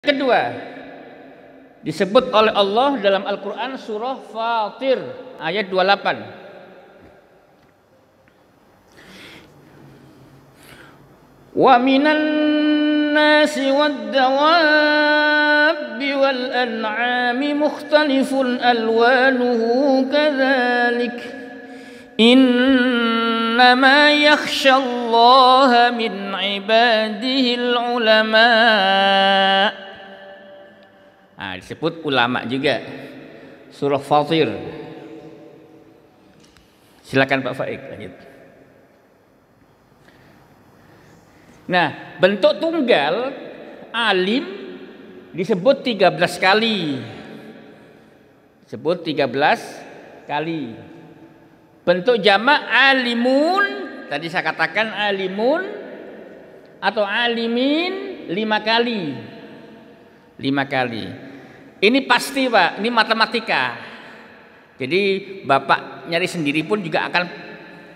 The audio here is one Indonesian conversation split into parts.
Kedua, disebut oleh Allah dalam Al-Quran surah Fatir ayat 28. Wa minan nasi wad-dawabbi wal an'ami mukhtalifun alwanuhu kadzalik innama yakhshallaha min ibadihil ulama. Nah, disebut ulama juga surah Fatir. Silakan Pak Faik lanjut. Nah, bentuk tunggal alim disebut 13 kali. Disebut 13 kali. Bentuk jamak alimun, tadi saya katakan alimun atau alimin 5 kali. 5 kali. Ini pasti Pak, ini matematika. Jadi Bapak nyari sendiri pun juga akan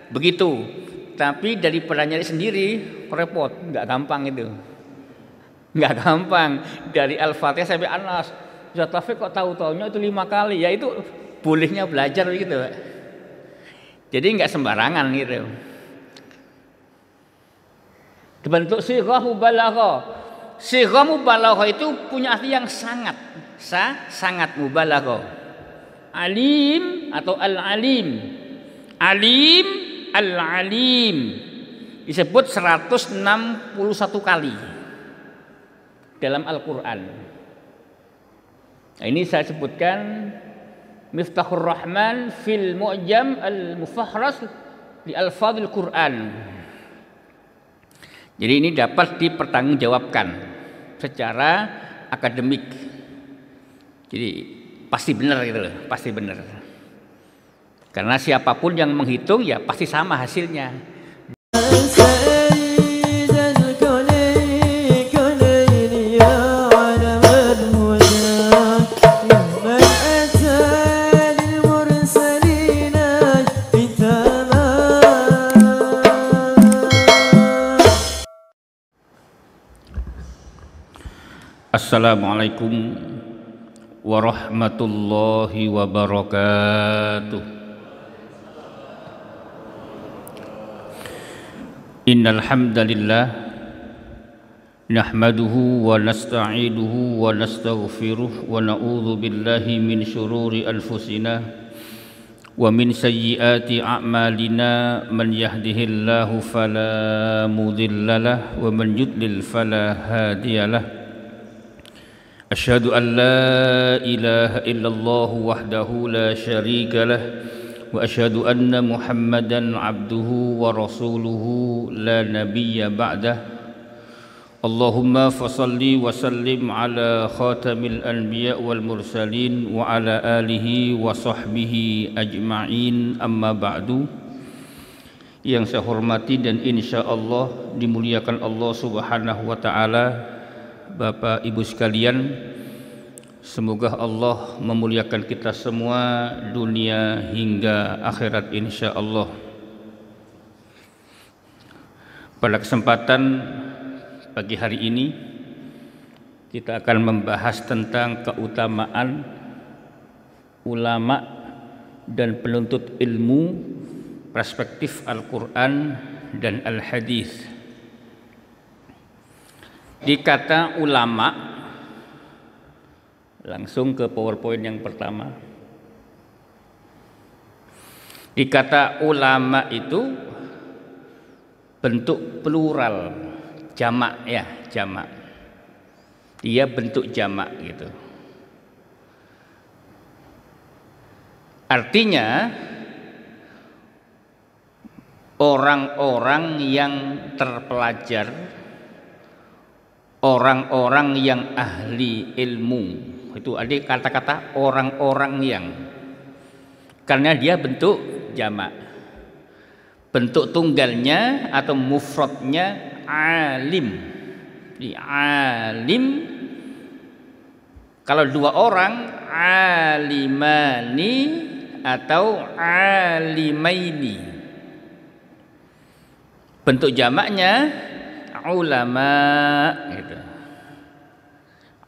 begitu. Tapi daripada nyari sendiri repot, nggak gampang itu. Nggak gampang. Dari Al-Fatihah sampai An-Nas. Ustaz Taufik kok tahu-taunya itu 5 kali. Ya itu bolehnya belajar begitu Pak. Jadi nggak sembarangan gitu. Dibentuk sighah mubalaghah. Sighah mubalaghah itu punya arti yang sangat mubalaghah. Alim atau al-alim. Alim, al-alim disebut 161 kali dalam Al-Quran. Nah, ini saya sebutkan Miftahur Rahman fil Mu'jam al-Mufahras di Al-Fadhil Quran. Jadi ini dapat dipertanggungjawabkan secara akademik. Jadi pasti benar gitu loh, pasti benar. Karena siapapun yang menghitung ya pasti sama hasilnya. Assalamualaikum warahmatullahi wabarakatuh. Innal hamdalillah nahmaduhu wa nasta'inuhu wa nastaghfiruh wa na'udzu billahi min syururi anfusina wa min sayyiati a'malina man yahdihillahu fala mudhillalah wa man yudlil fala hadiyalah. Asyhadu an la ilaha illallah wahdahu la syarika lah wa asyhadu anna Muhammadan abduhu wa rasuluhu la nabiyya ba'dah. Allahumma fasalli wa sallim ala khatamil anbiya wal mursalin wa ala alihi wa sahbihi ajma'in, amma ba'du. Yang saya hormati dan insyaallah dimuliakan Allah Subhanahu wa taala, Bapak Ibu sekalian, semoga Allah memuliakan kita semua dunia hingga akhirat insyaallah. Pada kesempatan pagi hari ini kita akan membahas tentang keutamaan ulama dan penuntut ilmu, perspektif Al-Quran dan Al-Hadis. Di kata ulama, langsung ke PowerPoint yang pertama. Di kata ulama itu bentuk plural, jamak ya, jamak. Dia bentuk jamak gitu. Artinya orang-orang yang terpelajar, orang-orang yang ahli ilmu. Itu ada kata-kata orang-orang yang, karena dia bentuk jamak. Bentuk tunggalnya atau mufradnya alim. Jadi alim kalau 2 orang alimani atau alimaini. Bentuk jamaknya ulama gitu.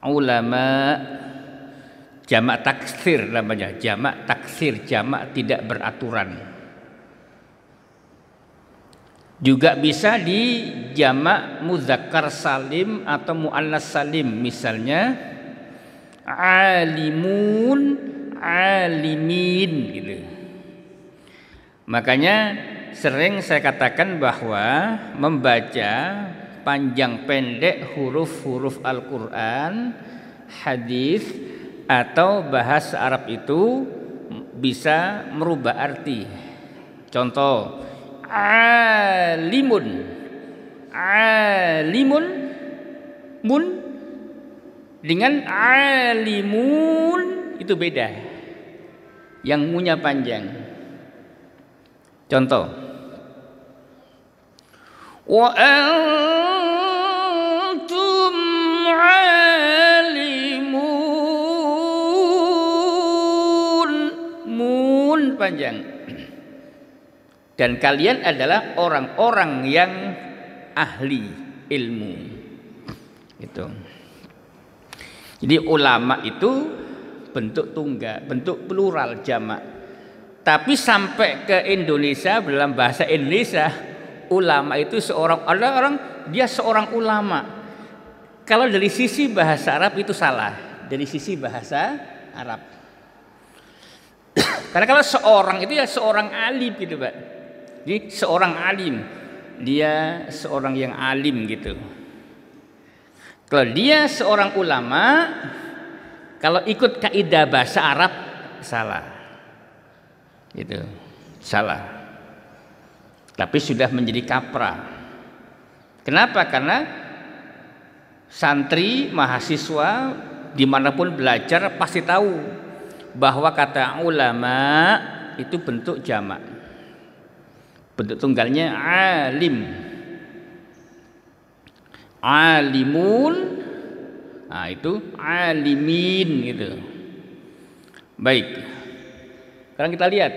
ulama, jamak taksir namanya, jamak taksir, jamak tidak beraturan. Juga bisa di jamak muzakkar salim atau muannas salim, misalnya alimun, alimin gitu. Makanya sering saya katakan bahwa membaca panjang pendek huruf-huruf Al-Quran, hadis atau bahasa Arab itu bisa merubah arti. Contoh, alimun, alimun, mun dengan alimun itu beda. Yang munya panjang. Contoh, wa antum alimun, mun panjang. Dan kalian adalah orang-orang yang ahli ilmu. Gitu. Jadi ulama itu bentuk tunggal, bentuk plural jamak. Tapi sampai ke Indonesia, dalam bahasa Indonesia, ulama itu ada orang dia seorang ulama. Kalau dari sisi bahasa Arab itu salah, dari sisi bahasa Arab. Karena kalau seorang itu ya seorang alim gitu, Pak. Jadi seorang alim, dia seorang yang alim gitu. Kalau dia seorang ulama, kalau ikut kaidah bahasa Arab salah. Gitu. Salah. Tapi sudah menjadi kaprah. Kenapa? Karena santri, mahasiswa dimanapun belajar pasti tahu bahwa kata ulama itu bentuk jamak. Bentuk tunggalnya alim, alimun, nah itu alimin gitu. Baik. Sekarang kita lihat.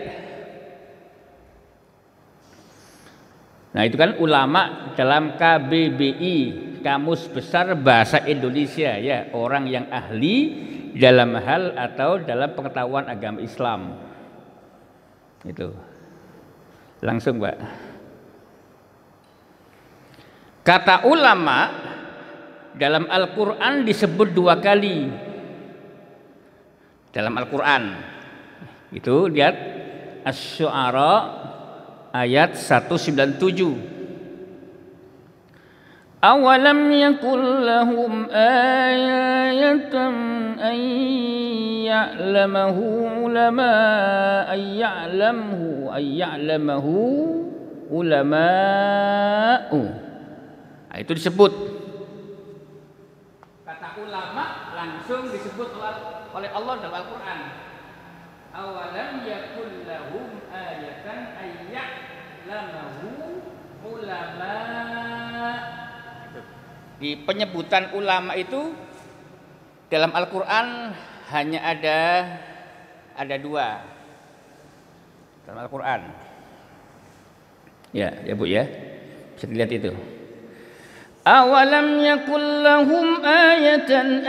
Nah itu kan ulama dalam KBBI, Kamus Besar Bahasa Indonesia ya, orang yang ahli dalam hal atau dalam pengetahuan agama Islam. Itu. Langsung, Pak. Kata ulama dalam Al-Qur'an disebut 2 kali. Dalam Al-Qur'an. Itu lihat Asy-Syu'ara ayat 197. Awalam yakul lahum ayatan an ya'lamahu ulama ayya'lamahu ulama'u. Nah, itu disebut. Kata ulama langsung disebut oleh Allah dalam Al-Qur'an. Awalam yakul lahum ayatan ayya'lamahu ulama. Di penyebutan ulama itu dalam Al-Qur'an hanya ada 2 dalam Al-Qur'an. Ya Bu ya. Bisa dilihat itu. Awalam yakul lahum ayatan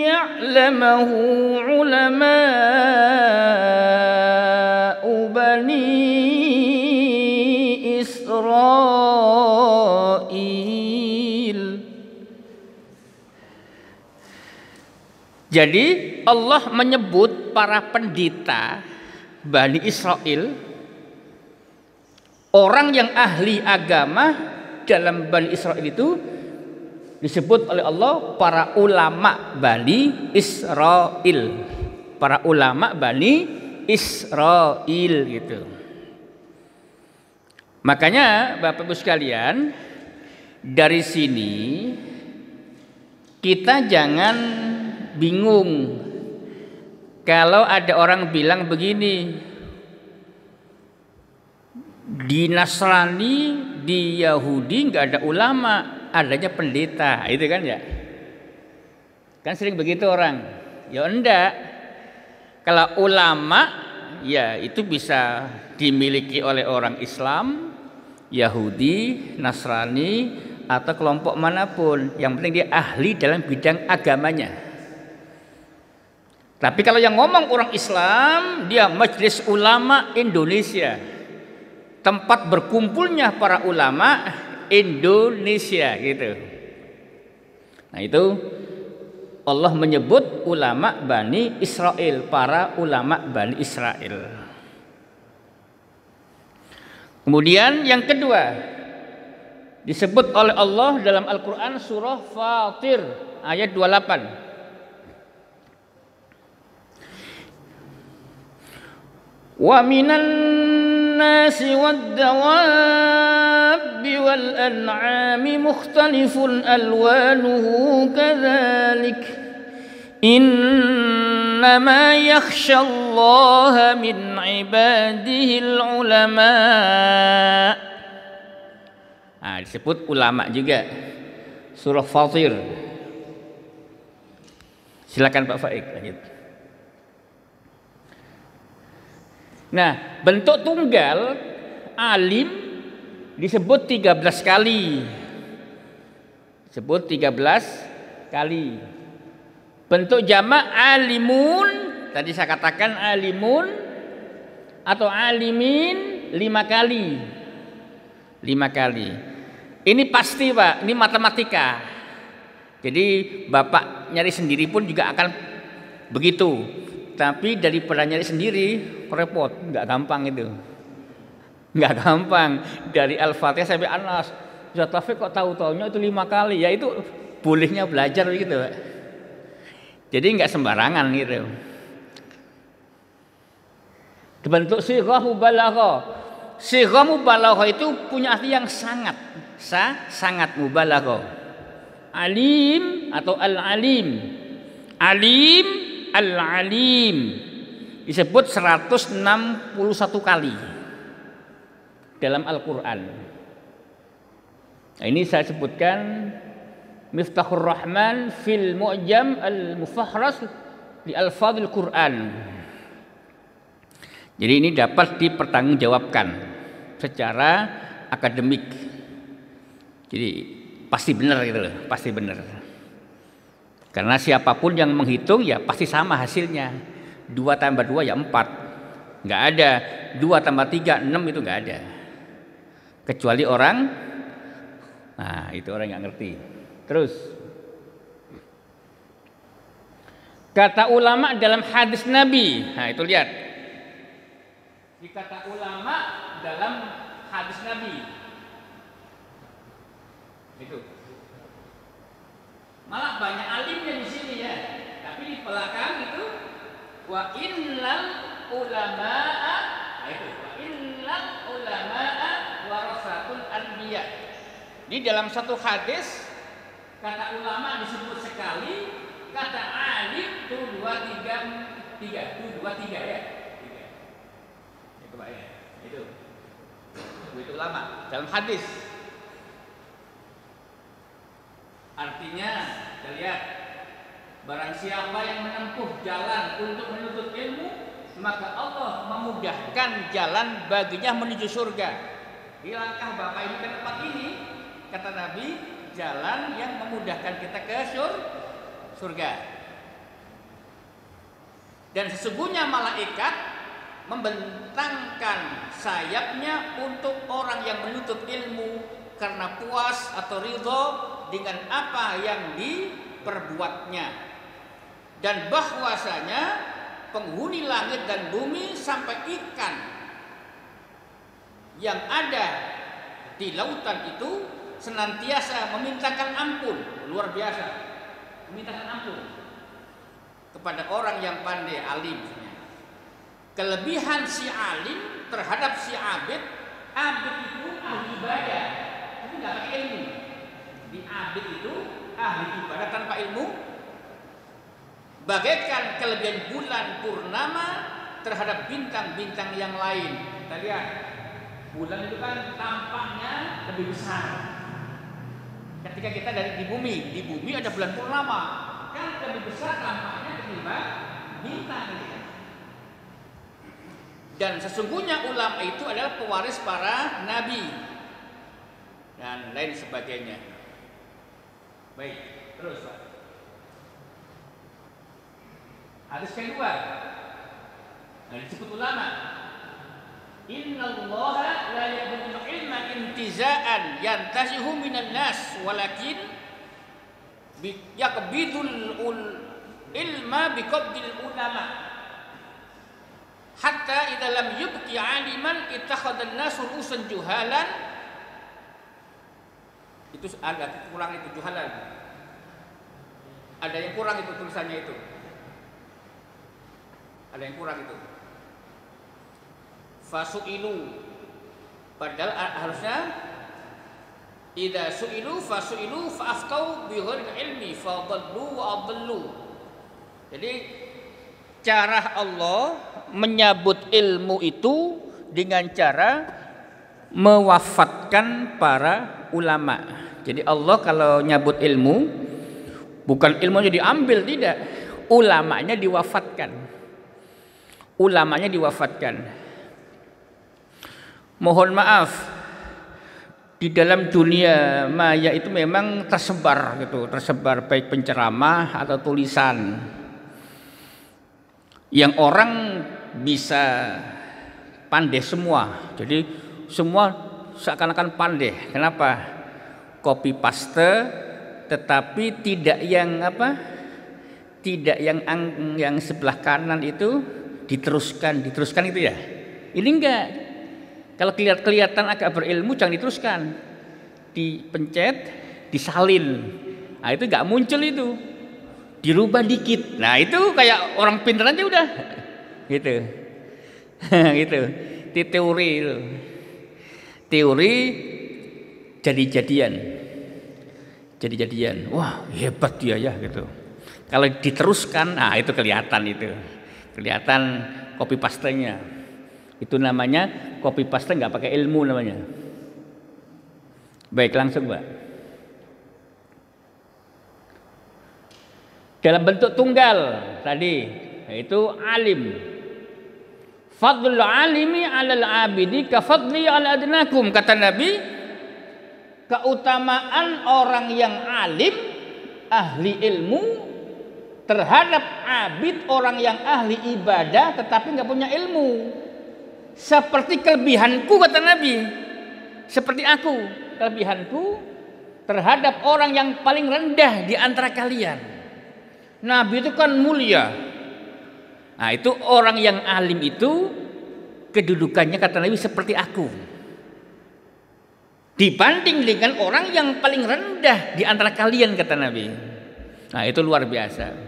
ya'lamahu ulama'u bani Israel. Jadi Allah menyebut para pendeta Bani Israel, orang yang ahli agama dalam Bani Israel itu disebut oleh Allah para ulama Bani Israel. Para ulama Bani Israel gitu. Makanya Bapak Ibu sekalian, dari sini kita jangan bingung kalau ada orang bilang begini, di Nasrani, di Yahudi nggak ada ulama, adanya pendeta, itu kan ya? Kan sering begitu orang. Ya enggak. Kalau ulama ya itu bisa dimiliki oleh orang Islam, Yahudi, Nasrani atau kelompok manapun, yang penting dia ahli dalam bidang agamanya. Tapi kalau yang ngomong orang Islam, dia Majelis Ulama Indonesia, tempat berkumpulnya para ulama Indonesia gitu. Nah itu Allah menyebut ulama Bani Israel, para ulama Bani Israel. Kemudian yang kedua disebut oleh Allah dalam Al-Quran surah Fatir ayat 28. Wa minan nasi wad dawabi wal an'ami mukhtalifun alwanuhu kadzalik innama yakhshallaha min ibadihil ulama. Nah, disebut ulama juga surah Fatir. Silakan Pak Faik lanjut. Nah, bentuk tunggal alim disebut 13 kali. Disebut 13 kali. Bentuk jamak alimun, tadi saya katakan alimun atau alimin 5 kali. 5 kali. Ini pasti Pak, ini matematika. Jadi Bapak nyari sendiri pun juga akan begitu. Tapi daripada nyari sendiri repot, nggak gampang itu, nggak gampang. Dari Al-Fatihah sampai An-Nas, Ustaz Taufik kok tahu-taunya itu 5 kali? Ya itu bolehnya belajar gitu, Pak. Jadi nggak sembarangan gitu. Bentuk sighah mubalaghah. Sighah mubalaghah itu punya arti yang sangat mubalaghah. Alim atau al-alim. Alim, al-alim disebut 161 kali dalam Al-Quran. Nah, ini saya sebutkan Miftahur Rahman fil Mu'jam al-Mufahras di Al-Fadhil Quran. Jadi ini dapat dipertanggungjawabkan secara akademik. Jadi pasti benar gitu loh, pasti benar. Karena siapapun yang menghitung ya pasti sama hasilnya. 2 tambah 2 ya 4. Nggak ada 2 tambah 3 6 itu nggak ada. Kecuali orang, nah itu orang nggak ngerti. Terus kata ulama dalam hadis Nabi. Nah itu lihat. Kata ulama dalam hadis Nabi. Itu. Malah banyak alimnya di sini ya. Tapi di belakang itu wa innal ulama'a, itu wa innal ulama'a warasatul anbiya. Di dalam satu hadis kata ulama disebut sekali, kata alim itu 2 3 ya. Itu Pak ya. Itu ulama dalam hadis. Artinya, kita lihat, barang siapa yang menempuh jalan untuk menuntut ilmu, maka Allah memudahkan jalan baginya menuju surga. Di langkah Bapak ini ke tempat ini, kata Nabi, jalan yang memudahkan kita ke surga. Dan sesungguhnya malaikat membentangkan sayapnya untuk orang yang menuntut ilmu karena puas atau ridho dengan apa yang diperbuatnya, dan bahwasanya penghuni langit dan bumi sampai ikan yang ada di lautan itu senantiasa memintakan ampun, luar biasa, memintakan ampun kepada orang yang pandai alim. Kelebihan si alim terhadap si abid, abid itu ahli ibadah tapi nggak pakai ilmu. Di abid itu ahli ibadah tanpa ilmu, bagaikan kelebihan bulan purnama terhadap bintang-bintang yang lain. Kita lihat, bulan itu kan tampaknya lebih besar. Ketika kita di bumi ada bulan purnama, kan lebih besar tampaknya ketimbang bintang. Dan sesungguhnya ulama itu adalah pewaris para nabi dan lain sebagainya. Baik, terus Pak. Hadis kedua, disebut ulama. Innallaha la yaqbidu ilma intiza'an yantasihu minan nas walakin yaqbidul ilma biqabdil ulama hatta idza lam yubqi 'aliman ittakhadhan nasu ru'usan juhalan. Itu ada kurang itu juhalan. Ada yang kurang itu tulisannya itu. Ada yang kurang itu. Fasu'ilu, padahal harusnya idza su'ilu fasu'ilu fa'aftau bi ghairi ilmi fadallu wa adallu. Jadi cara Allah menyabut ilmu itu dengan cara mewafatkan para ulama. Jadi Allah kalau nyabut ilmu bukan ilmunya diambil, tidak, ulamanya diwafatkan. Ulamanya diwafatkan. Mohon maaf, di dalam dunia maya itu memang tersebar gitu, tersebar baik penceramah atau tulisan yang orang bisa pandai semua. Jadi semua seakan-akan pandai. Kenapa? Copy paste, tetapi tidak yang apa? Tidak yang sebelah kanan itu diteruskan itu ya. Ini enggak. Kalau kelihatan agak berilmu jangan diteruskan, dipencet, disalin. Nah itu nggak muncul itu, dirubah dikit. Nah itu kayak orang pinter aja udah, gitu, gitu. Itu teori itu, teori jadi-jadian. Wah hebat dia ya gitu. Kalau diteruskan, nah itu kelihatan copy pastenya. Itu namanya copy paste nggak pakai ilmu namanya. Baik, langsung Mbak. Dalam bentuk tunggal tadi, yaitu alim. Fadlul alimi 'alal 'abidi ka fadli 'ala adnakum, kata Nabi. Keutamaan orang yang alim, ahli ilmu terhadap abid, orang yang ahli ibadah tetapi nggak punya ilmu. Seperti kelebihanku, kata Nabi, seperti aku, kelebihanku terhadap orang yang paling rendah di antara kalian. Nabi itu kan mulia. Nah itu orang yang alim itu kedudukannya, kata Nabi, seperti aku, dibanding dengan orang yang paling rendah di antara kalian, kata Nabi. Nah itu luar biasa.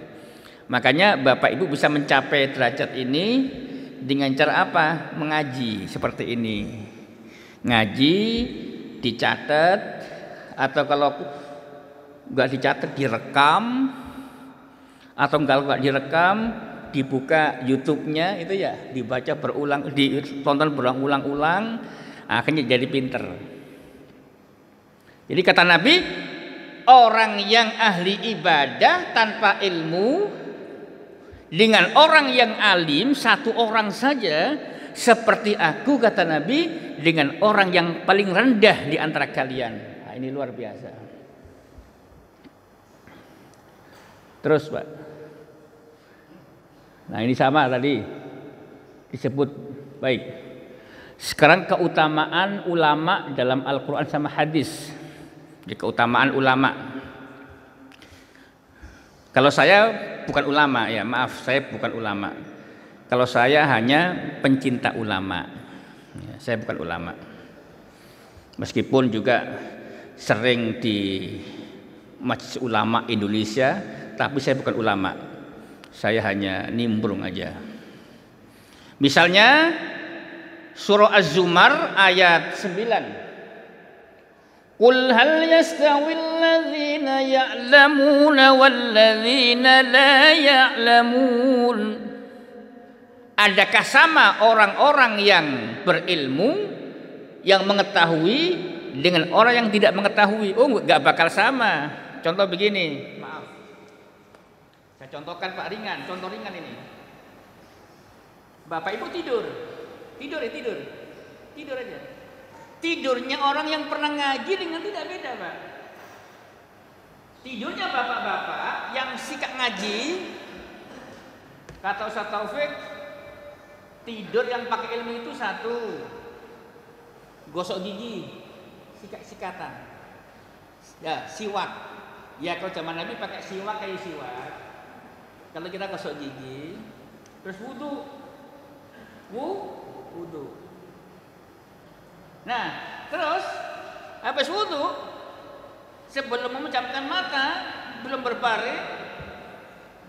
Makanya Bapak Ibu bisa mencapai derajat ini dengan cara apa? Mengaji seperti ini. Ngaji, dicatat, atau kalau nggak dicatat direkam, atau kalau nggak direkam dibuka YouTube-nya itu ya, dibaca berulang, ditonton berulang-ulang, akhirnya jadi pinter. Jadi kata Nabi, orang yang ahli ibadah tanpa ilmu dengan orang yang alim satu orang saja seperti aku, kata Nabi, dengan orang yang paling rendah di antara kalian. Nah, ini luar biasa. Terus Pak. Nah ini sama tadi disebut. Baik. Sekarang keutamaan ulama dalam Al-Quran sama hadis. Jadi keutamaan ulama. Kalau saya bukan ulama, ya maaf, saya bukan ulama. Kalau saya hanya pencinta ulama, ya, saya bukan ulama. Meskipun juga sering di Majelis Ulama Indonesia, tapi saya bukan ulama. Saya hanya nimbrung aja. Misalnya surah Az-Zumar ayat 9. Qul hal yastawil ladzina ya'lamuna wal ladzina la ya'lamun. Adakah sama orang-orang yang berilmu, yang mengetahui, dengan orang yang tidak mengetahui? Oh, enggak bakal sama. Contoh begini, maaf. Saya contohkan Pak, ringan, contoh ringan ini. Bapak Ibu tidur aja. Tidurnya orang yang pernah ngaji dengan tidak beda, Pak. Tidurnya bapak-bapak yang sikap ngaji, kata Ustaz Taufik, tidur yang pakai ilmu itu satu, gosok gigi, sikat-sikatan, ya siwak. Ya kalau zaman Nabi pakai siwak kayak siwak. Kalau kita gosok gigi, terus wudu. Nah, terus habis wudu, sebelum memejamkan mata, belum berbaring,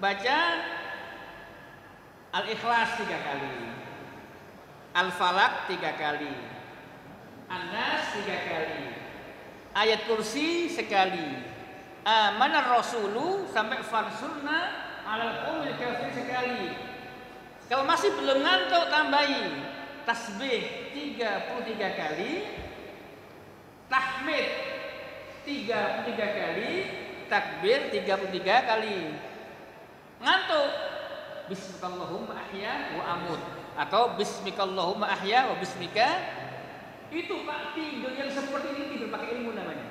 baca Al-Ikhlas 3 kali, Al-Falaq 3 kali, An-Nas 3 kali, ayat kursi sekali, Amanar Rasulu sampai Fansurna alal qawmil kafir sekali. Kalau masih belum ngantuk, tambahi tasbih 33 kali, tahmid 33 kali, takbir 33 kali. Ngantuk, bismikallahumma ahya wa amut, atau bismikallahumma ahya wa bismika. Itu Pak, tidur yang seperti ini tidur pakai ilmu namanya.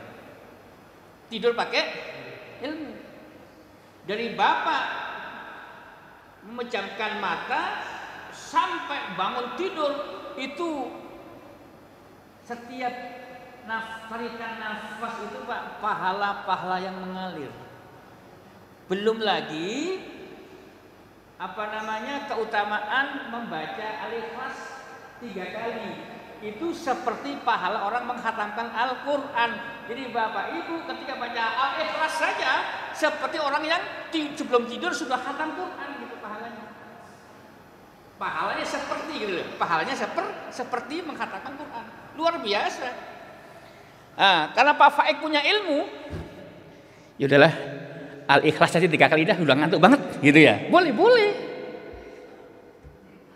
Tidur pakai ilmu. Dari bapak memejamkan mata sampai bangun tidur, itu setiap tarikan nafas itu Pak, pahala-pahala yang mengalir. Belum lagi keutamaan membaca Al-Ikhlas 3 kali. Itu seperti pahala orang menghatamkan Al-Quran. Jadi Bapak Ibu ketika baca Al-Ikhlas saja seperti orang yang sebelum tidur sudah khatam Quran gitu pahalanya. Pahalanya seperti gitu loh. Pahalanya seperti menghatamkan Quran. Luar biasa. Karena Pak Faik punya ilmu, ya udahlah, Al-Ikhlas tadi 3 kali dah udah ngantuk banget gitu ya. Boleh.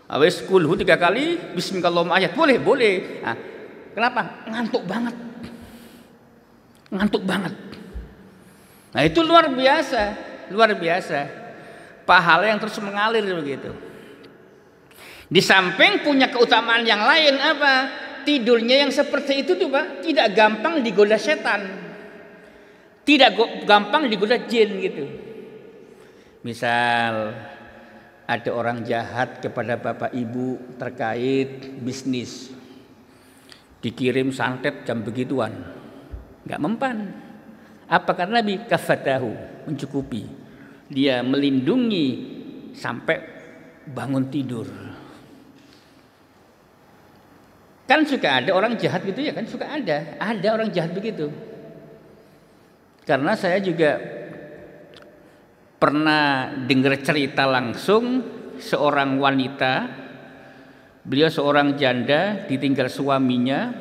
Habis kulhu 3 kali, bismillahirrahmanirrahim ayat, boleh. Kenapa? Ngantuk banget. Nah itu luar biasa. Pahala yang terus mengalir begitu. Di samping punya keutamaan yang lain apa? Tidurnya yang seperti itu tuh Pak, tidak gampang digoda setan, tidak gampang digoda jin gitu. Misal ada orang jahat kepada Bapak Ibu terkait bisnis, dikirim santet jam begituan, nggak mempan. Apa karena Nabi kafatahu, mencukupi, dia melindungi sampai bangun tidur. Kan suka ada orang jahat gitu ya, kan suka ada orang jahat begitu. Karena saya juga pernah dengar cerita langsung seorang wanita, beliau seorang janda ditinggal suaminya,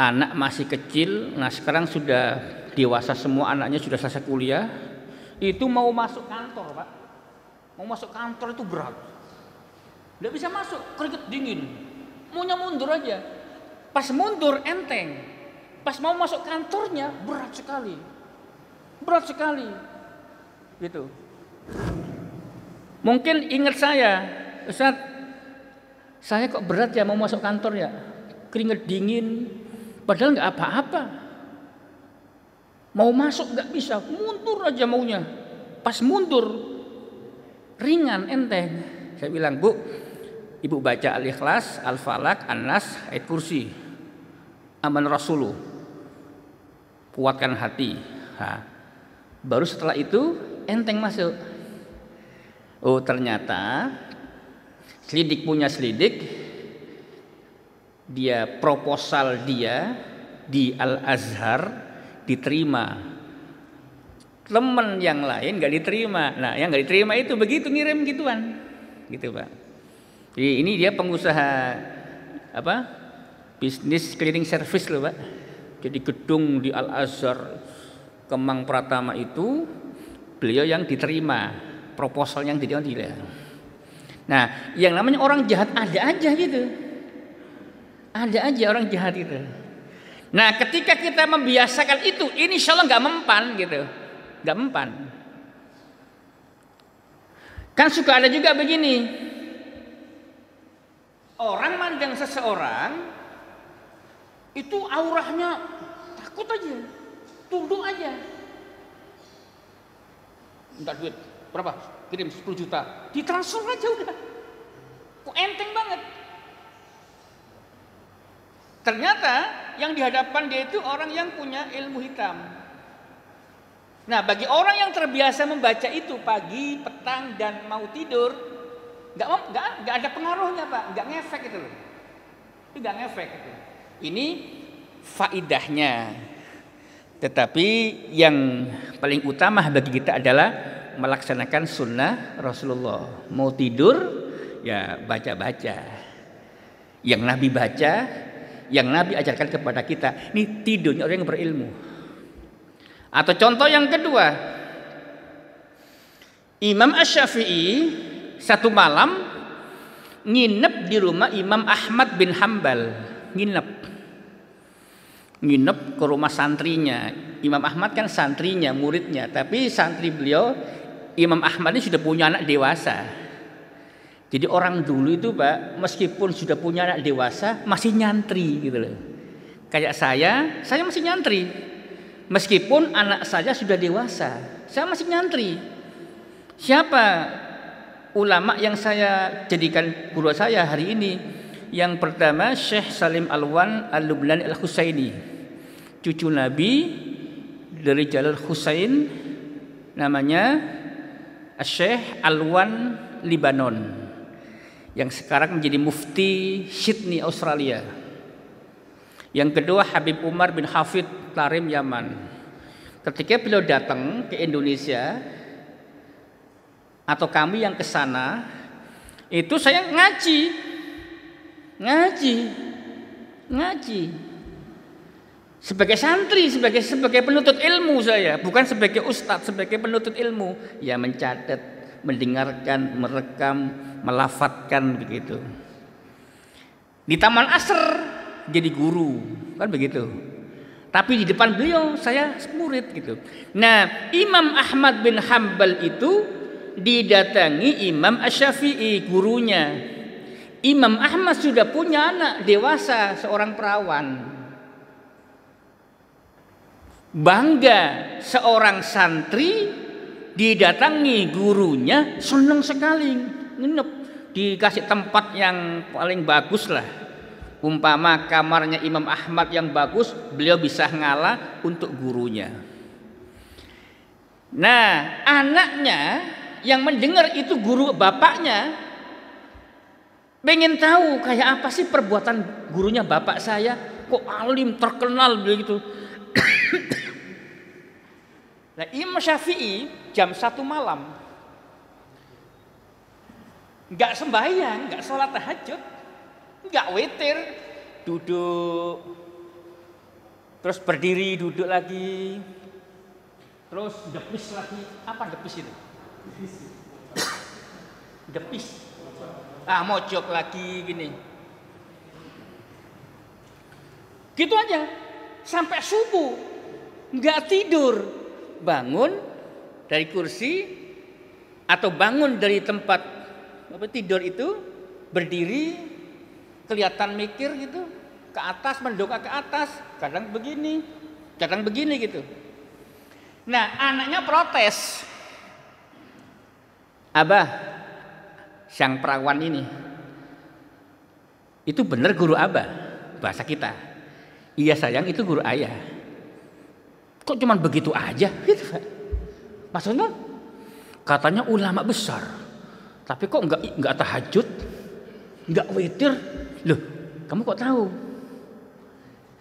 anak masih kecil, nah sekarang sudah dewasa semua, anaknya sudah selesai kuliah, itu mau masuk kantor Pak, mau masuk kantor itu berat, nggak bisa masuk, keringet dingin, maunya mundur aja, pas mundur enteng, pas mau masuk kantornya berat sekali gitu. Mungkin ingat saya, Ustaz, saya kok berat ya mau masuk kantor ya, keringet dingin, padahal nggak apa-apa, mau masuk nggak bisa, mundur aja maunya, pas mundur ringan enteng. Saya bilang, Bu, Ibu baca Al-Ikhlas, Al-Falaq, An-Nas, ayat kursi, Aman Rasulu, kuatkan hati. Baru setelah itu enteng masuk. Oh ternyata selidik punya selidik, dia proposal dia di Al-Azhar diterima, teman yang lain nggak diterima. Nah yang nggak diterima itu begitu ngirim gituan, gitu Pak. Jadi ini dia pengusaha bisnis cleaning service loh Pak. Jadi gedung di Al-Azhar Kemang Pratama itu beliau yang diterima, proposal yang diterima dia. Nah, yang namanya orang jahat ada aja gitu. Ada aja orang jahat itu. Nah, ketika kita membiasakan itu, ini insya Allah nggak mempan gitu, nggak mempan. Kan suka ada juga begini, orang mandang seseorang itu auranya takut aja, tunduk aja. Minta duit berapa? Kirim 10 juta, ditransfer aja udah. Kok enteng banget. Ternyata yang di hadapan dia itu orang yang punya ilmu hitam. Nah, bagi orang yang terbiasa membaca itu pagi, petang, dan mau tidur, nggak ada pengaruhnya, Pak, nggak ngefek itu loh. Itu nggak ngefek itu. Ini faidahnya. Tetapi yang paling utama bagi kita adalah melaksanakan sunnah Rasulullah. Mau tidur, ya baca-baca. Yang Nabi baca, yang Nabi ajarkan kepada kita. Ini tidurnya orang yang berilmu. Atau contoh yang kedua, Imam Asy-Syafi'i satu malam nginep di rumah Imam Ahmad bin Hambal. Nginep ke rumah santrinya. Imam Ahmad kan santrinya, muridnya. Tapi santri beliau, Imam Ahmad ini sudah punya anak dewasa. Jadi orang dulu itu, Pak, meskipun sudah punya anak dewasa, masih nyantri gitu loh. Kayak saya masih nyantri. Meskipun anak saya sudah dewasa, saya masih nyantri. Siapa ulama yang saya jadikan guru saya hari ini? Yang pertama Syekh Salim Alwan Al-Lublani Al-Husaini, cucu Nabi dari Jalal Husain, namanya Syekh Alwan Libanon, yang sekarang menjadi mufti Sydney Australia. Yang kedua Habib Umar bin Hafid Tarim Yaman. Ketika beliau datang ke Indonesia atau kami yang ke sana, itu saya ngaji. Sebagai santri, sebagai penuntut ilmu saya, bukan sebagai ustadz, sebagai penuntut ilmu. Ya mencatat, mendengarkan, merekam, melafatkan begitu. Di Taman Asr jadi guru, kan begitu. Tapi di depan beliau saya murid gitu. Nah, Imam Ahmad bin Hambal itu didatangi Imam Asy-Syafi'i, gurunya. Imam Ahmad sudah punya anak dewasa, seorang perawan. Bangga seorang santri didatangi gurunya, senang sekali, nginep, dikasih tempat yang paling bagus lah. Umpama kamarnya Imam Ahmad yang bagus, beliau bisa ngalah untuk gurunya. Nah, anaknya yang mendengar itu guru bapaknya, pengen tahu kayak apa sih perbuatan gurunya bapak saya, kok alim terkenal begitu. Nah, Imam Syafi'i jam 1 malam nggak sembahyang, nggak sholat tahajud, nggak witir, duduk, terus berdiri, duduk lagi, terus depis lagi. Apa depis itu? Depis. Mojok lagi gini. Gitu aja sampai subuh, nggak tidur. Bangun dari kursi atau bangun dari tempat tidur itu, berdiri, kelihatan mikir gitu, ke atas, mendongak ke atas, kadang begini gitu. Nah, anaknya protes. Abah, sang perawan ini, itu benar guru abah, bahasa kita. Iya sayang, itu guru ayah. Kok cuman begitu aja gitu, Pak? Maksudnya katanya ulama besar, tapi kok enggak tahajud, enggak witir. Loh, kamu kok tahu?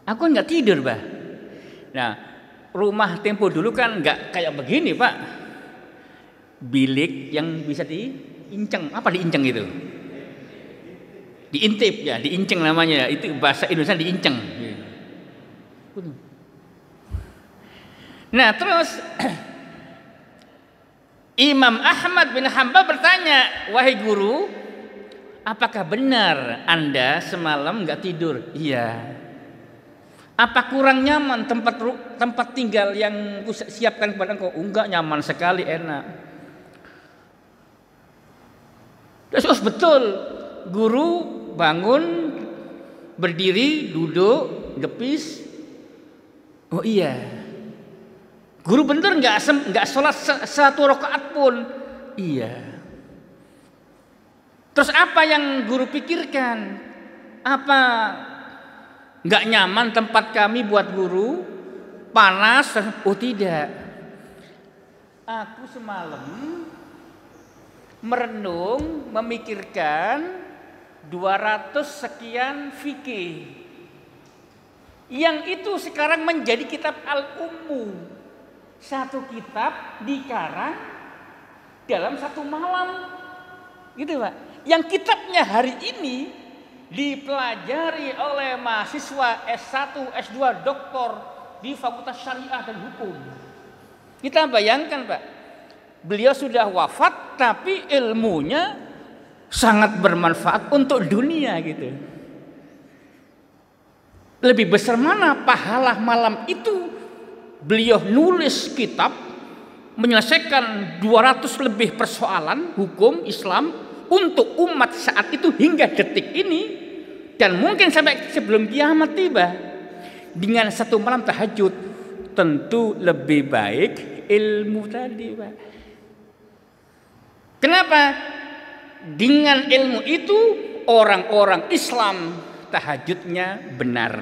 Aku enggak tidur, Pak. Nah, rumah tempo dulu kan enggak kayak begini, Pak. Bilik yang bisa diinceng. Apa diinceng itu? Diintip ya, diinceng namanya. Itu bahasa Indonesia, diinceng. Nah, terus Imam Ahmad bin Hambal bertanya, wahai guru, apakah benar Anda semalam nggak tidur? Iya. Apa kurang nyaman tempat tinggal yang siapkan kepada engkau? Enggak, nyaman sekali, enak. Terus betul, guru bangun, berdiri, duduk, depis. Oh iya. Guru bener nggak sholat satu rakaat pun. Iya. Terus apa yang guru pikirkan? Apa nggak nyaman tempat kami buat guru? Panas? Oh tidak. Aku semalam merenung, memikirkan 200 sekian fikih yang itu sekarang menjadi kitab al-ummu. Satu kitab dikarang dalam satu malam, gitu Pak. Yang kitabnya hari ini dipelajari oleh mahasiswa S1, S2, doktor di Fakultas Syariah dan Hukum. Kita bayangkan Pak, beliau sudah wafat tapi ilmunya sangat bermanfaat untuk dunia gitu. Lebih besar mana pahala malam itu beliau nulis kitab menyelesaikan 200 lebih persoalan hukum Islam untuk umat saat itu hingga detik ini, dan mungkin sampai sebelum kiamat tiba. Dengan satu malam tahajud tentu lebih baik ilmu tadi Pak. Kenapa? Dengan ilmu itu orang-orang Islam tahajudnya benar.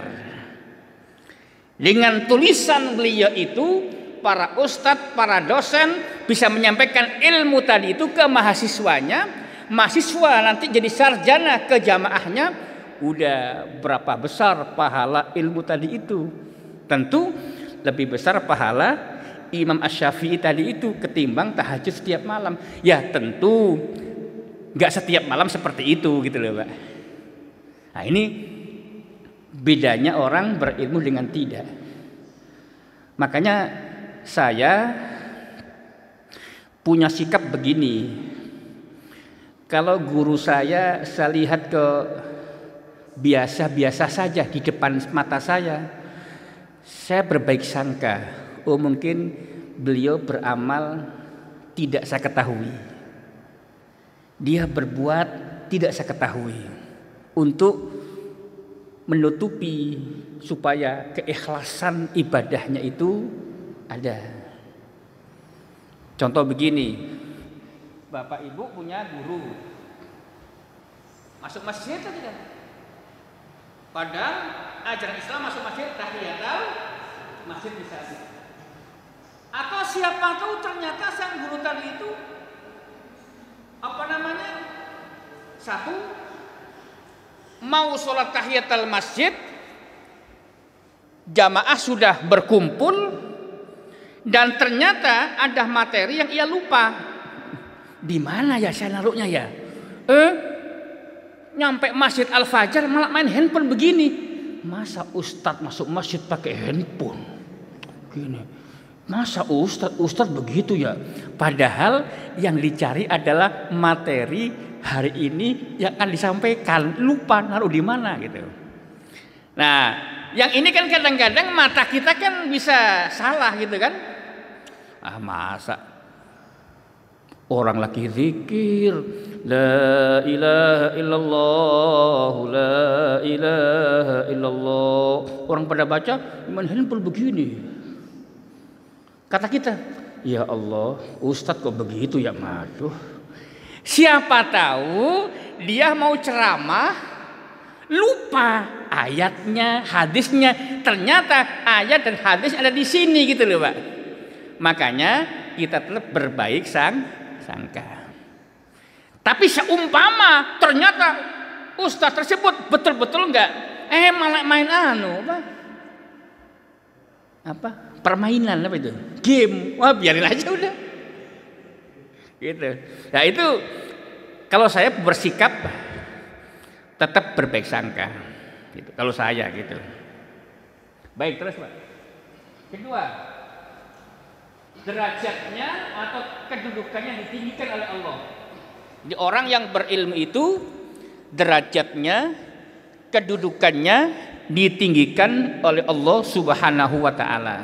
Dengan tulisan beliau itu para ustadz, para dosen bisa menyampaikan ilmu tadi itu ke mahasiswanya. Mahasiswa nanti jadi sarjana ke jamaahnya. Udah berapa besar pahala ilmu tadi itu? Tentu lebih besar pahala Imam Asy-Syafi'i tadi itu ketimbang tahajud setiap malam. Ya tentu nggak setiap malam seperti itu gitu loh Pak. Nah ini bedanya orang berilmu dengan tidak. Makanya saya punya sikap begini. Kalau guru saya lihat ke biasa-biasa saja di depan mata saya berbaik sangka. Oh mungkin beliau beramal tidak saya ketahui. Dia berbuat tidak saya ketahui. Untuk menutupi supaya keikhlasan ibadahnya itu ada. Contoh begini, Bapak Ibu punya guru, masuk masjid atau tidak? Padahal ajaran Islam masuk masjid tahiyatul masjid misalnya. Atau siapa tahu ternyata sang guru tadi itu satu mau sholat tahiyatul masjid, jamaah sudah berkumpul dan ternyata ada materi yang ia lupa. Di mana ya saya naruhnya ya? Nyampe Masjid Al-Fajar malah main handphone begini. Masa ustadz masuk masjid pakai handphone? Gini. Masa ustadz begitu ya? Padahal yang dicari adalah materi hari ini yang akan disampaikan, lupa naruh di mana gitu. Nah, yang ini kan kadang-kadang mata kita kan bisa salah gitu kan. Masa orang lagi zikir la ilaha illallah, la ilaha illallah, orang pada baca main handphone begini. Kata kita, ya Allah, ustadz kok begitu ya? Maduh, siapa tahu dia mau ceramah lupa ayatnya, hadisnya. Ternyata ayat dan hadis ada di sini gitu loh Pak. Makanya kita tetap berbaik sangka. Tapi seumpama ternyata ustaz tersebut betul-betul enggak malah main permainan apa itu? Game. Wah, biarin aja udah. Gitu. Nah, itu kalau saya bersikap tetap berbaik sangka. Gitu. Kalau saya gitu. Baik, terus Pak. Kedua, derajatnya atau kedudukannya ditinggikan oleh Allah. Jadi orang yang berilmu itu derajatnya, kedudukannya ditinggikan oleh Allah Subhanahu wa taala.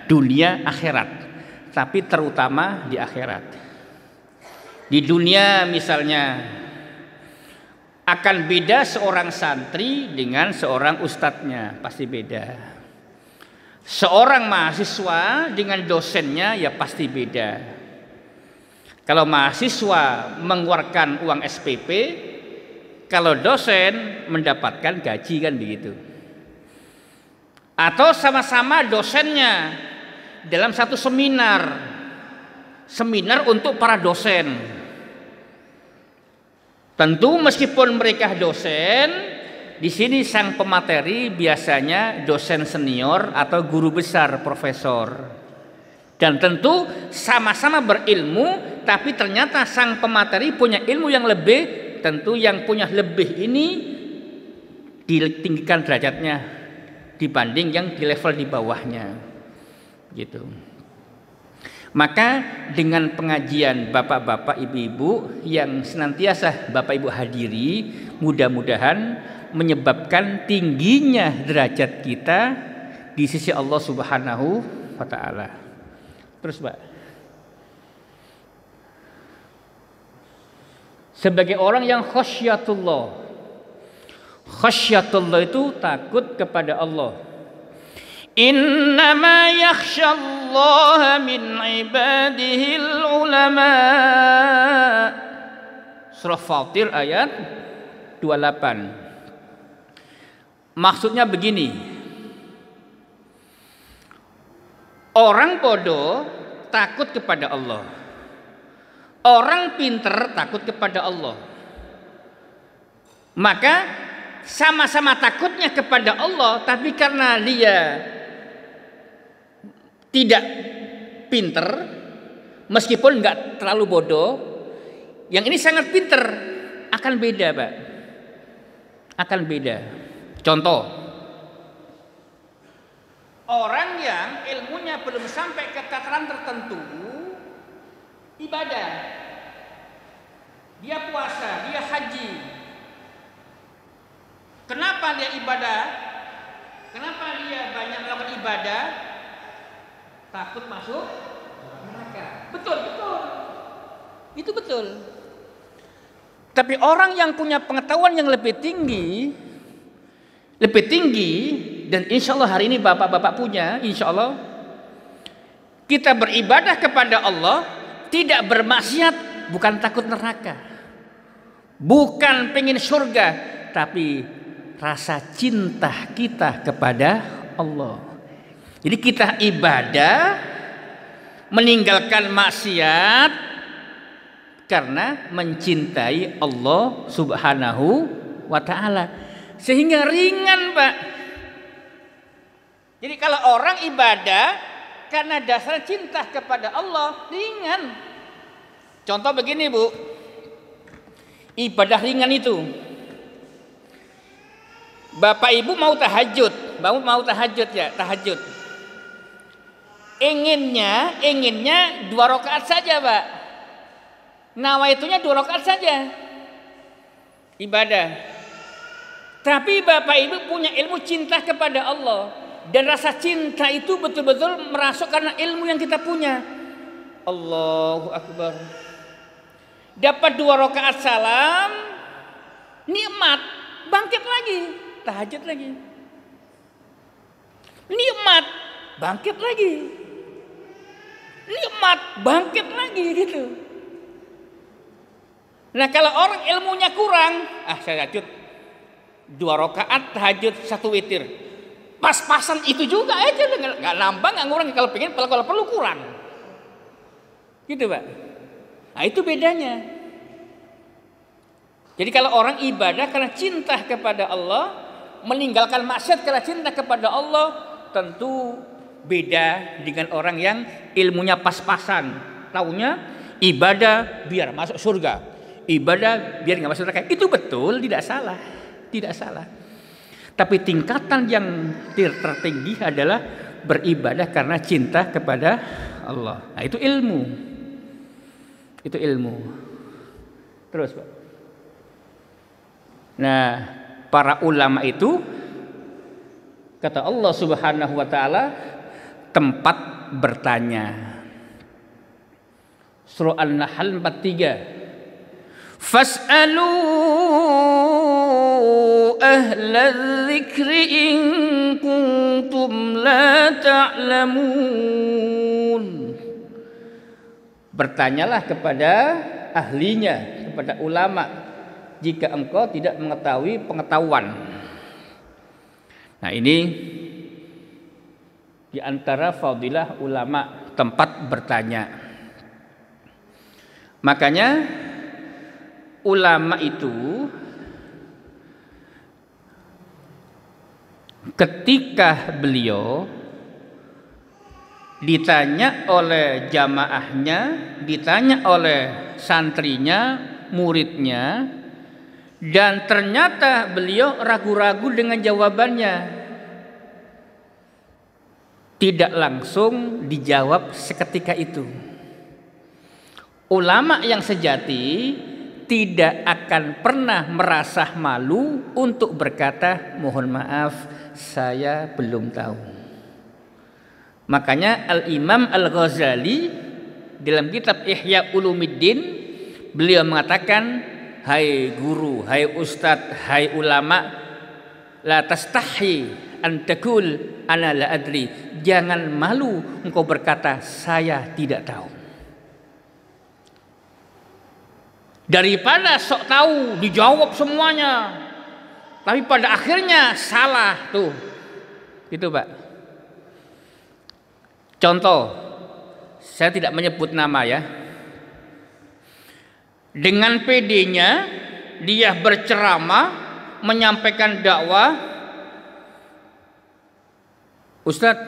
Dunia akhirat, tapi terutama di akhirat. Di dunia misalnya akan beda seorang santri dengan seorang ustadznya, pasti beda. Seorang mahasiswa dengan dosennya ya pasti beda. Kalau mahasiswa mengeluarkan uang SPP, kalau dosen mendapatkan gaji kan begitu. Atau sama-sama dosennya dalam satu seminar untuk para dosen. Tentu meskipun mereka dosen, di sini sang pemateri biasanya dosen senior atau guru besar, profesor. Dan tentu sama-sama berilmu, tapi ternyata sang pemateri punya ilmu yang lebih. Tentu yang punya lebih ini ditinggikan derajatnya dibanding yang di level di bawahnya. Gitu. Maka dengan pengajian bapak-bapak, ibu-ibu yang senantiasa bapak ibu hadiri, mudah-mudahan menyebabkan tingginya derajat kita di sisi Allah Subhanahu wa taala. Terus, Pak. Sebagai orang yang khasyatullah. Khasyatullah itu takut kepada Allah. Innama yakhsyallaha min ibadihil ulama. Surah Fatir ayat 28. Maksudnya begini, orang bodoh takut kepada Allah, orang pinter takut kepada Allah. Maka sama-sama takutnya kepada Allah, tapi karena dia tidak pinter, meskipun nggak terlalu bodoh, yang ini sangat pinter, akan beda, Pak. Akan beda. Contoh, orang yang ilmunya belum sampai ke tataran tertentu, ibadah, dia puasa, dia haji. Kenapa dia ibadah? Kenapa dia banyak melakukan ibadah? Takut masuk neraka. Betul, betul. Itu betul. Tapi orang yang punya pengetahuan yang lebih tinggi, dan insya Allah hari ini bapak-bapak punya, insya Allah kita beribadah kepada Allah, tidak bermaksiat, bukan takut neraka, bukan pengen surga, tapi rasa cinta kita kepada Allah. Jadi kita ibadah, meninggalkan maksiat karena mencintai Allah Subhanahu wa ta'ala. Sehingga ringan, Pak. Jadi kalau orang ibadah karena dasar cinta kepada Allah, ringan. Contoh begini, Bu. Ibadah ringan itu. Bapak Ibu mau tahajud, tahajud. Inginnya 2 rakaat saja, Pak. Nawaitunya 2 rakaat saja. Ibadah. Tapi Bapak Ibu punya ilmu cinta kepada Allah, dan rasa cinta itu betul-betul merasuk karena ilmu yang kita punya. Allahu Akbar. Dapat 2 rakaat salam, nikmat, bangkit lagi, tahajud lagi. Nikmat, bangkit lagi. Nikmat, bangkit lagi gitu. Nah, kalau orang ilmunya kurang, saya tahajud 2 rakaat, tahajud 1 witir, pas-pasan itu juga aja, nggak nambah, nggak ngurang. Kalau pengen, kalau perlu kurang, gitu, Pak. Nah, itu bedanya. Jadi kalau orang ibadah karena cinta kepada Allah, meninggalkan maksiat karena cinta kepada Allah, tentu beda dengan orang yang ilmunya pas-pasan. Taunya ibadah biar masuk surga, ibadah biar nggak masuk neraka. Itu betul, tidak salah. Tidak salah. Tapi tingkatan yang tertinggi adalah beribadah karena cinta kepada Allah. Nah, itu ilmu. Itu ilmu. Terus, Pak. Nah, para ulama itu, kata Allah Subhanahu wa taala, tempat bertanya. Surah An-Nahl 43. Fas'alu ahlal dzikri in kuntum la ta'lamun. Bertanyalah kepada ahlinya, kepada ulama, jika engkau tidak mengetahui pengetahuan. Nah, ini di antara fadilah ulama, tempat bertanya. Makanya ulama itu ketika beliau ditanya oleh jamaahnya, ditanya oleh santrinya, muridnya, dan ternyata beliau ragu-ragu dengan jawabannya, tidak langsung dijawab seketika itu. Ulama yang sejati tidak akan pernah merasa malu untuk berkata, mohon maaf, saya belum tahu. Makanya Al-Imam Al-Ghazali dalam kitab Ihya Ulumuddin, beliau mengatakan, hai guru, hai ustadz, hai ulama, la tastahi an taqul ana la adri. Jangan malu engkau berkata saya tidak tahu. Daripada sok tahu dijawab semuanya, tapi pada akhirnya salah tuh. Itu, Pak. Contoh, saya tidak menyebut nama ya. Dengan PD-nya dia berceramah, menyampaikan dakwah. Ustadz,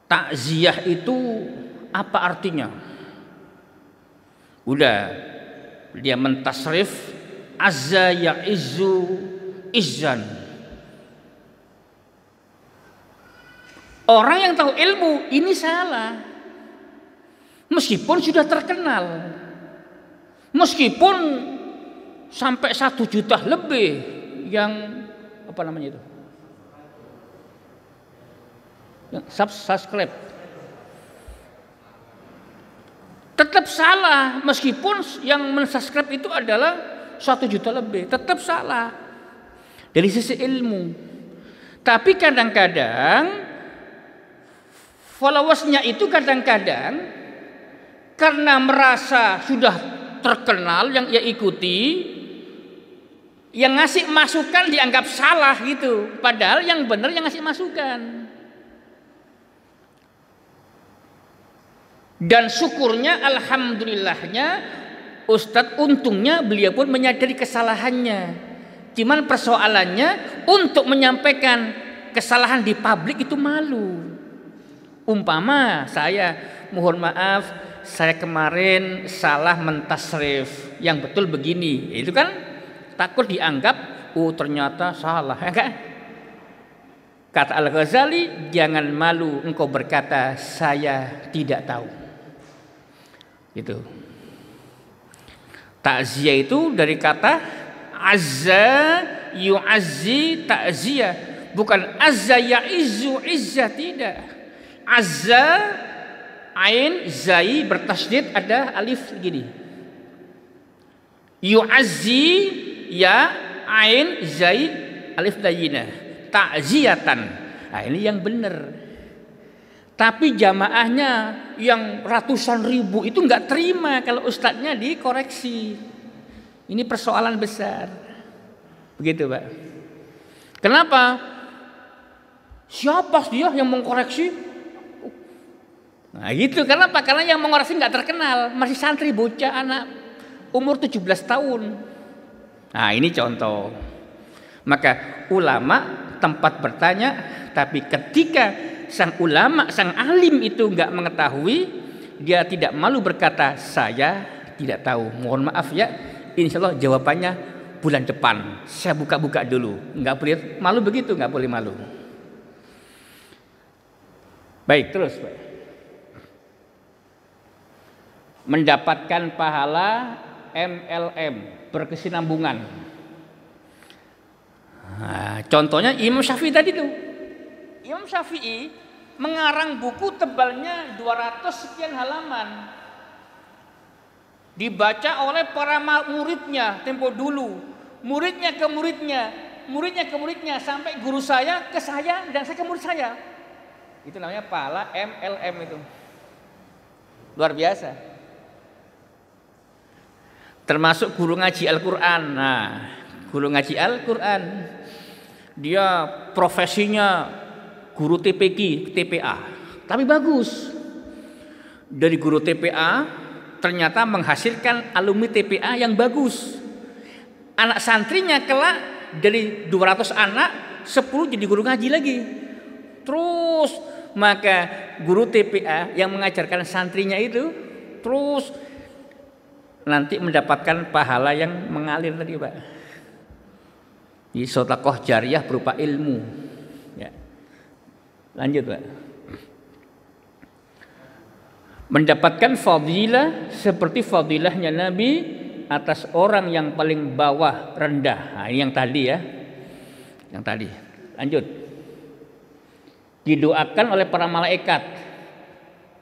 takziah itu apa artinya? Udah, dia mentasrif azza ya'izzu izzan. Orang yang tahu ilmu ini salah, meskipun sudah terkenal, meskipun sampai 1 juta lebih yang apa namanya itu, yang subscribe, tetap salah. Meskipun yang mensubscribe itu adalah 1 juta lebih, tetap salah dari sisi ilmu. Tapi kadang-kadang followersnya itu kadang-kadang karena merasa sudah terkenal yang ia ikuti, yang ngasih masukan dianggap salah gitu, padahal yang benar yang ngasih masukan. Dan syukurnya, alhamdulillahnya, Ustadz untungnya beliau pun menyadari kesalahannya. Cuman persoalannya untuk menyampaikan kesalahan di publik itu malu. Umpama saya, mohon maaf, saya kemarin salah mentasrif, yang betul begini. Itu kan takut dianggap, oh ternyata salah, ya kan? Kata Al-Ghazali, jangan malu engkau berkata saya tidak tahu. Gitu. Takziah itu dari kata azza yu'azzi takziah, bukan azza ya'izzu izzah, tidak. Azza ain zai bertasydid, ada alif gini. Yu'azzi ya ain zai alif dayina, ta'ziyatan. Nah, ini yang benar. Tapi jamaahnya yang ratusan ribu itu nggak terima kalau ustadznya dikoreksi. Ini persoalan besar. Begitu, Pak. Kenapa? Siapa dia yang mengkoreksi? Nah gitu, kenapa? Karena yang mengoreksi nggak terkenal, masih santri bocah anak umur 17 tahun. Nah ini contoh. Maka ulama tempat bertanya, tapi ketika sang ulama, sang alim itu nggak mengetahui, dia tidak malu berkata saya tidak tahu. Mohon maaf ya, insya Allah jawabannya bulan depan. Saya buka-buka dulu. Nggak boleh malu begitu, nggak boleh malu. Baik, terus Pak. Mendapatkan pahala MLM, berkesinambungan. Nah, contohnya Imam Syafi'i tadi tuh. Imam Syafi'i mengarang buku tebalnya 200 sekian halaman. Dibaca oleh para muridnya tempo dulu. muridnya ke muridnya, muridnya ke muridnya, sampai guru saya ke saya dan saya ke murid saya. Itu namanya pahala MLM itu. Luar biasa. Termasuk guru ngaji Al-Quran. Nah, guru ngaji Al-Quran, dia profesinya guru TPA, tapi bagus. Dari guru TPA ternyata menghasilkan alumni TPA yang bagus. Anak santrinya kelak dari 200 anak 10 jadi guru ngaji lagi. Terus maka guru TPA yang mengajarkan santrinya itu terus nanti mendapatkan pahala yang mengalir tadi, Pak. Di sedekah jariyah berupa ilmu. Ya. Lanjut, Pak. Mendapatkan fadilah seperti fadilahnya Nabi atas orang yang paling bawah, rendah. Nah, ini yang tadi ya. Yang tadi. Lanjut. Didoakan oleh para malaikat,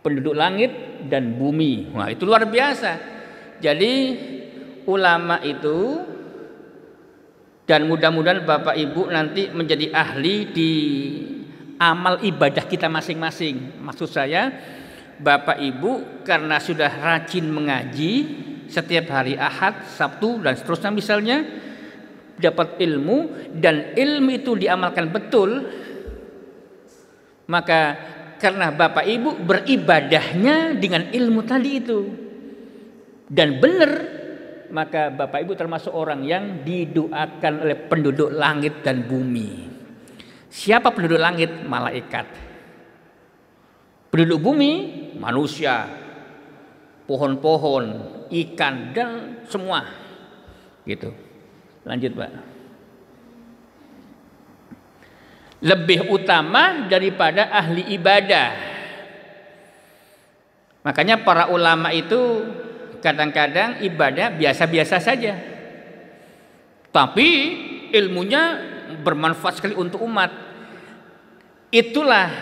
penduduk langit dan bumi. Wah, itu luar biasa. Jadi ulama itu, dan mudah-mudahan Bapak Ibu nanti menjadi ahli di amal ibadah kita masing-masing. Maksud saya, Bapak Ibu karena sudah rajin mengaji setiap hari Ahad, Sabtu dan seterusnya misalnya, dapat ilmu dan ilmu itu diamalkan betul, maka karena Bapak Ibu beribadahnya dengan ilmu tadi itu dan benar, maka Bapak Ibu termasuk orang yang didoakan oleh penduduk langit dan bumi. Siapa penduduk langit? Malaikat. Penduduk bumi, manusia, pohon-pohon, ikan dan semua. Gitu. Lanjut, Pak. Lebih utama daripada ahli ibadah. Makanya para ulama itu kadang-kadang ibadah biasa-biasa saja, tapi ilmunya bermanfaat sekali untuk umat. Itulah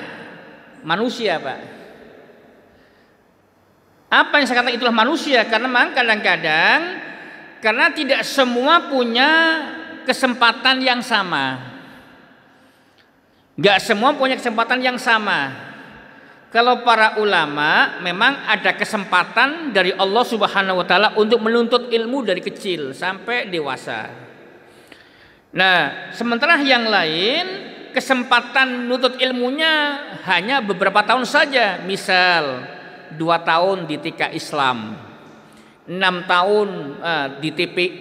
manusia, Pak. Apa yang saya katakan itulah manusia? Karena memang kadang-kadang karena tidak semua punya kesempatan yang sama. Gak semua punya kesempatan yang sama. Kalau para ulama memang ada kesempatan dari Allah Subhanahu wa taala untuk menuntut ilmu dari kecil sampai dewasa. Nah, sementara yang lain kesempatan menuntut ilmunya hanya beberapa tahun saja. Misal 2 tahun di TK Islam, 6 tahun di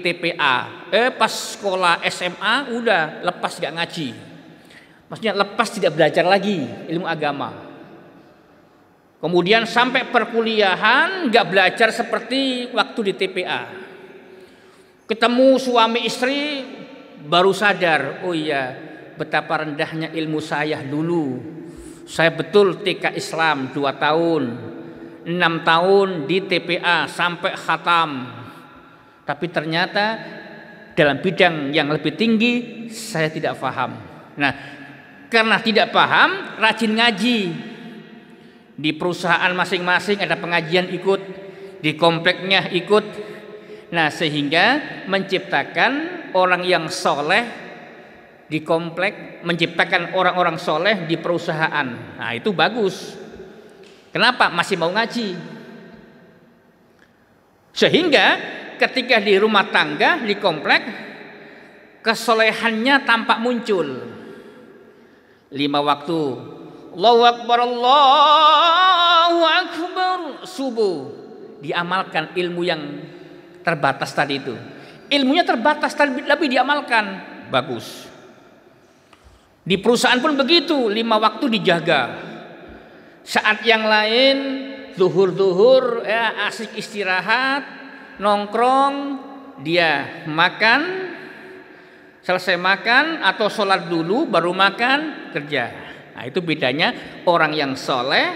TPA. Pas sekolah SMA udah lepas gak ngaji. Maksudnya lepas tidak belajar lagi ilmu agama. Kemudian sampai perkuliahan nggak belajar seperti waktu di TPA. Ketemu suami istri baru sadar, oh iya betapa rendahnya ilmu saya dulu. Saya betul TK Islam 2 tahun, 6 tahun di TPA sampai khatam. Tapi ternyata dalam bidang yang lebih tinggi saya tidak paham. Nah, karena tidak paham, rajin ngaji. Di perusahaan masing-masing ada pengajian ikut, di kompleknya ikut. Nah, sehingga menciptakan orang yang soleh di komplek, menciptakan orang-orang soleh di perusahaan. Nah, itu bagus. Kenapa? Masih mau ngaji. Sehingga ketika di rumah tangga, di komplek, kesolehannya tampak muncul. 5 waktu, Allahu Akbar, Allahu Akbar, subuh, diamalkan ilmu yang terbatas tadi itu. Ilmunya terbatas tapi diamalkan, bagus. Di perusahaan pun begitu, 5 waktu dijaga. Saat yang lain zuhur ya, asik istirahat, nongkrong, dia makan. Selesai makan atau sholat dulu baru makan, kerja. Nah, itu bedanya orang yang soleh,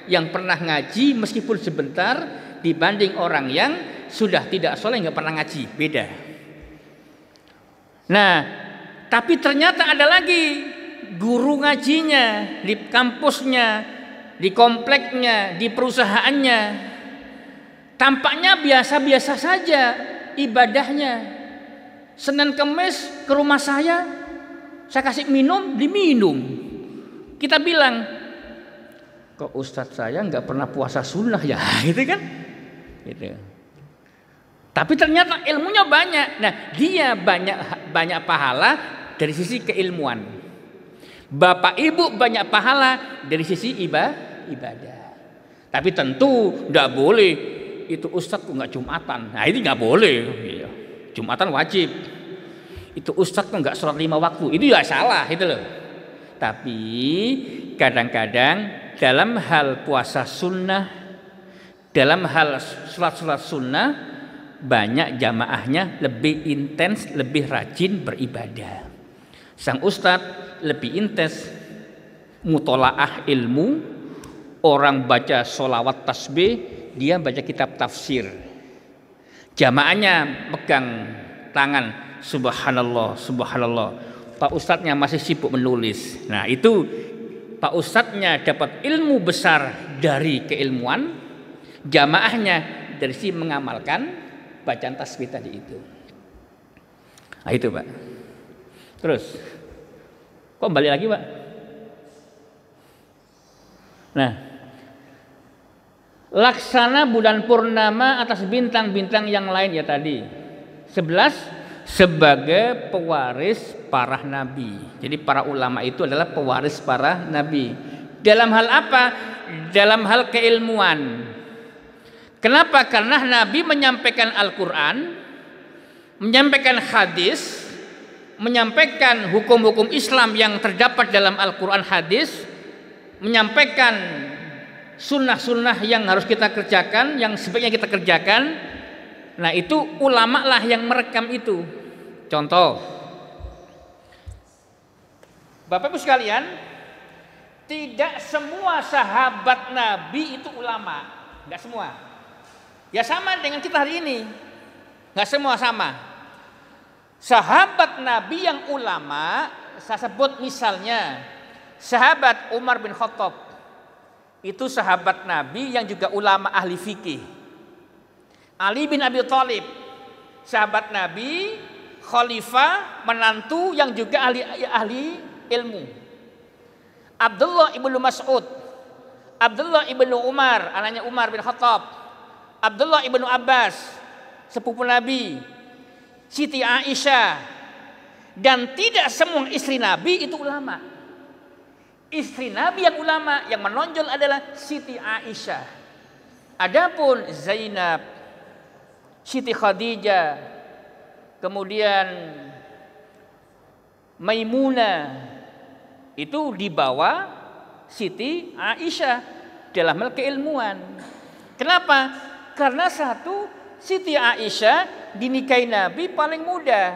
yang pernah ngaji meskipun sebentar, dibanding orang yang sudah tidak soleh, nggak pernah ngaji. Beda. Nah, tapi ternyata ada lagi guru ngajinya di kampusnya, di kompleknya, di perusahaannya. Tampaknya biasa-biasa saja ibadahnya. Senin Kemis ke rumah saya kasih minum, diminum. Kita bilang, kok Ustadz saya nggak pernah puasa sunnah ya, gitu kan? Gitu. Tapi ternyata ilmunya banyak. Nah, dia banyak pahala dari sisi keilmuan. Bapak Ibu banyak pahala dari sisi ibadah. Tapi tentu nggak boleh itu Ustadz kok nggak Jumatan. Nah, ini nggak boleh. Jumatan wajib. Itu Ustadz kok nggak sholat 5 waktu. Itu ya salah itu loh. Tapi kadang-kadang dalam hal puasa sunnah, dalam hal sholat sunnah, banyak jamaahnya lebih intens, lebih rajin beribadah. Sang Ustadz lebih intens mutolaah ilmu, orang baca sholawat tasbih, dia baca kitab tafsir. Jamaahnya pegang tangan, subhanallah, subhanallah. Pak Ustadznya masih sibuk menulis. Nah itu Pak Ustadznya dapat ilmu besar dari keilmuan, jamaahnya dari si mengamalkan bacaan tasbih tadi itu. Nah itu Pak. Terus kok kembali lagi Pak? Nah, laksana bulan purnama atas bintang-bintang yang lain ya tadi. 11 sebagai pewaris para nabi. Jadi para ulama itu adalah pewaris para nabi. Dalam hal apa? Dalam hal keilmuan. Kenapa? Karena Nabi menyampaikan Al-Quran, menyampaikan hadis, menyampaikan hukum-hukum Islam yang terdapat dalam Al-Quran hadis, menyampaikan sunnah-sunnah yang harus kita kerjakan, yang sebaiknya kita kerjakan. Nah itu ulama lah yang merekam itu. Contoh, Bapak Ibu sekalian, tidak semua sahabat Nabi itu ulama, nggak semua. Ya sama dengan kita hari ini, nggak semua sama. Sahabat Nabi yang ulama, saya sebut misalnya sahabat Umar bin Khattab, itu sahabat Nabi yang juga ulama ahli fikih. Ali bin Abi Thalib, sahabat Nabi, khalifah, menantu yang juga ahli ilmu. Abdullah ibnu Mas'ud, Abdullah ibnu Umar, anaknya Umar bin Khattab, Abdullah ibnu Abbas, sepupu Nabi, Siti Aisyah, dan tidak semua istri Nabi itu ulama. Istri Nabi yang ulama yang menonjol adalah Siti Aisyah. Adapun Zainab, Siti Khadijah, kemudian Maimunah, itu di bawah Siti Aisyah dalam hal keilmuan. Kenapa? Karena satu, Siti Aisyah dinikahi Nabi paling muda,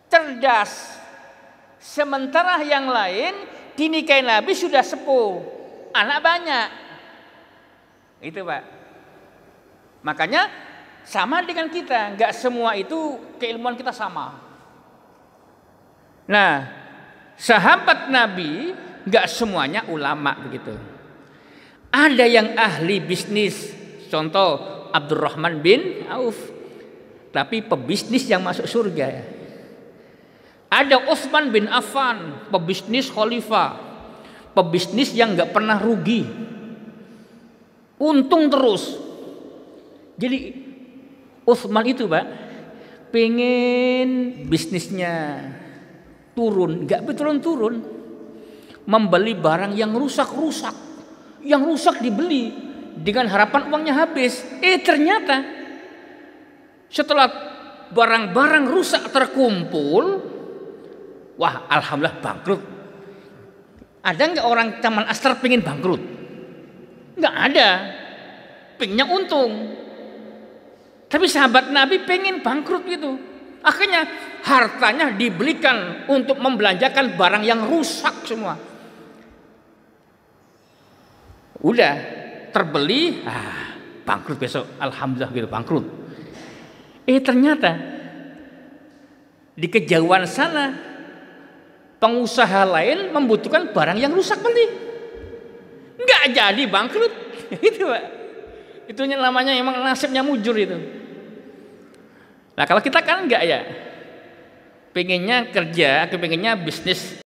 cerdas. Sementara yang lain dinikahi Nabi sudah sepuh, anak banyak. Itu Pak. Makanya sama dengan kita, nggak semua itu keilmuan kita sama. Nah, sahabat Nabi nggak semuanya ulama begitu. Ada yang ahli bisnis, contoh Abdurrahman bin Auf, tapi pebisnis yang masuk surga. Ada Utsman bin Affan, pebisnis khalifah, pebisnis yang nggak pernah rugi, untung terus. Jadi Utsman itu Pak, pengen bisnisnya turun, nggak turun, membeli barang yang rusak, yang rusak dibeli dengan harapan uangnya habis. Ternyata setelah barang-barang rusak terkumpul, wah alhamdulillah bangkrut. Ada nggak orang Taman Astar pengen bangkrut? Nggak ada, pengennya untung. Tapi sahabat Nabi pengen bangkrut gitu. Akhirnya hartanya dibelikan untuk membelanjakan barang yang rusak semua. Udah terbeli, bangkrut besok, alhamdulillah gitu bangkrut. Ternyata di kejauhan sana pengusaha lain membutuhkan barang yang rusak beli, nggak jadi bangkrut. Itu Pak. Itu namanya emang nasibnya mujur itu. Nah kalau kita kan enggak ya, pengennya kerja, pengennya bisnis